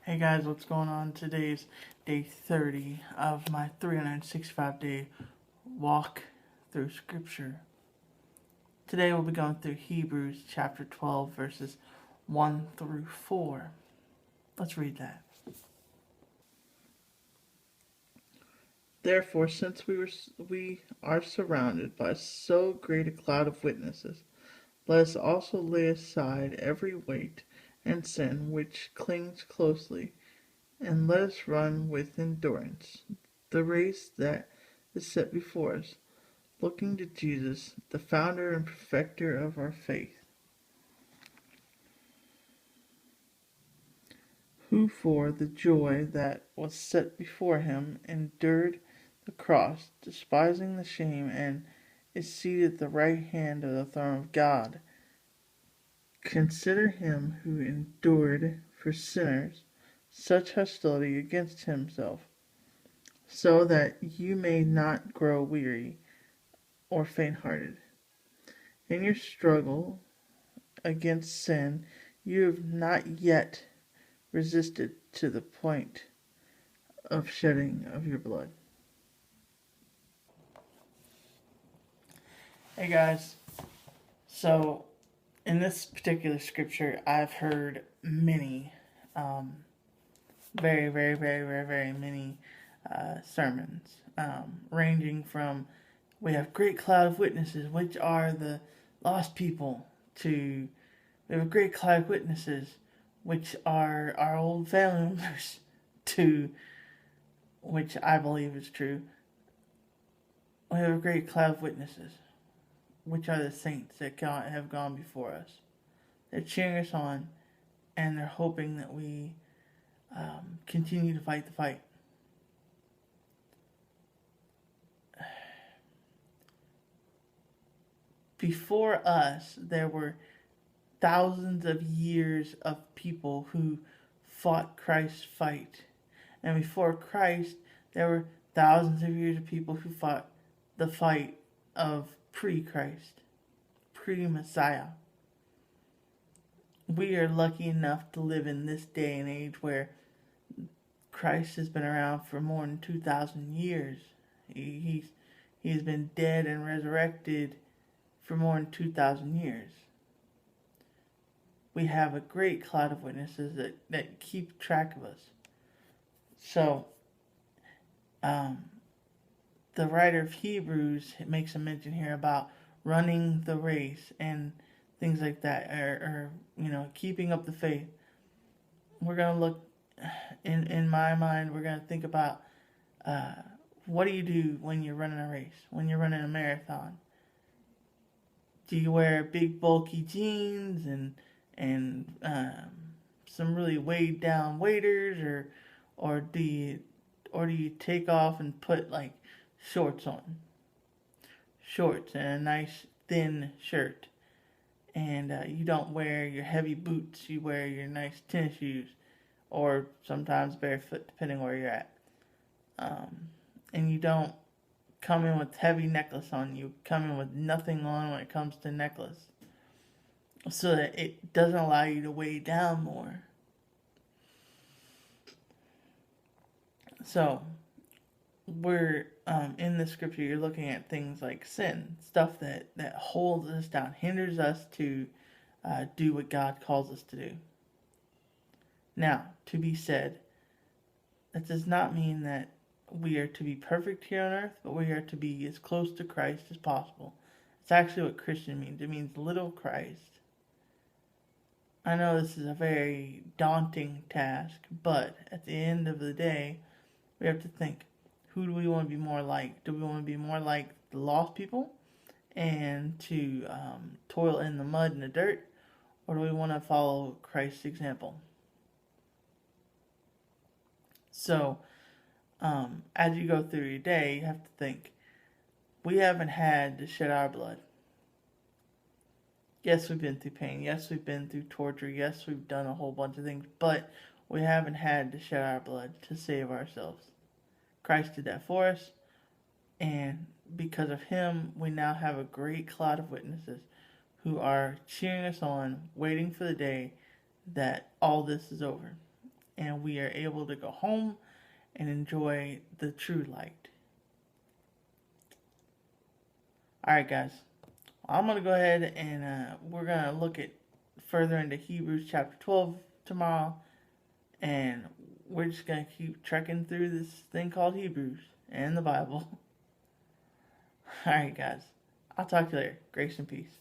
Hey guys, what's going on? Today's day 30 of my 365-day walk through Scripture. Today we'll be going through Hebrews chapter 12, verses 1 through 4. Let's read that. Therefore, since we are surrounded by so great a cloud of witnesses, let us also lay aside every weight and sin which clings closely, and let us run with endurance the race that is set before us, looking to Jesus, the founder and perfecter of our faith, who for the joy that was set before him endured the cross, despising the shame, and is seated at the right hand of the throne of God. Consider him who endured for sinners such hostility against himself, so that you may not grow weary or faint-hearted. In your struggle against sin, you have not yet resisted to the point of shedding of your blood. Hey guys, so in this particular scripture, I've heard many, very many sermons, ranging from we have a great cloud of witnesses, which are the lost people, to we have a great cloud of witnesses, which are our old family members, to which I believe is true. We have a great cloud of witnesses, which are the saints that have gone before us. They're cheering us on, and they're hoping that we continue to fight the fight. Before us, there were thousands of years of people who fought Christ's fight. And before Christ, there were thousands of years of people who fought the fight of pre-Christ, pre-Messiah. We are lucky enough to live in this day and age where Christ has been around for more than 2,000 years. He's been dead and resurrected for more than 2,000 years. We have a great cloud of witnesses that keep track of us. So, the writer of Hebrews makes a mention here about running the race and things like that, or keeping up the faith. We're going to look, in my mind, we're going to think about what do you do when you're running a race, when you're running a marathon? Do you wear big bulky jeans and some really weighed down waders, or do you take off and put like shorts on, shorts and a nice thin shirt, and you don't wear your heavy boots, you wear your nice tennis shoes, or sometimes barefoot depending where you're at, and you don't come in with heavy necklace on, you come in with nothing on when it comes to necklace, so that it doesn't allow you to weigh down more. So, we're in the scripture, you're looking at things like sin, stuff that holds us down, hinders us to do what God calls us to do. Now, to be said, that does not mean that we are to be perfect here on earth, but we are to be as close to Christ as possible. It's actually what Christian means. It means little Christ. I know this is a very daunting task, but at the end of the day, we have to think, who do we want to be more like? Do we want to be more like the lost people and to toil in the mud and the dirt? Or do we want to follow Christ's example? So, as you go through your day, you have to think, we haven't had to shed our blood. Yes, we've been through pain. Yes, we've been through torture. Yes, we've done a whole bunch of things. But we haven't had to shed our blood to save ourselves. Christ did that for us. And because of him, we now have a great cloud of witnesses who are cheering us on, waiting for the day that all this is over. and we are able to go home and enjoy the true light. Alright, guys. I'm going to go ahead and we're going to look at further into Hebrews chapter 12 tomorrow. And we're just going to keep trekking through this thing called Hebrews and the Bible. Alright, guys. I'll talk to you later. Grace and peace.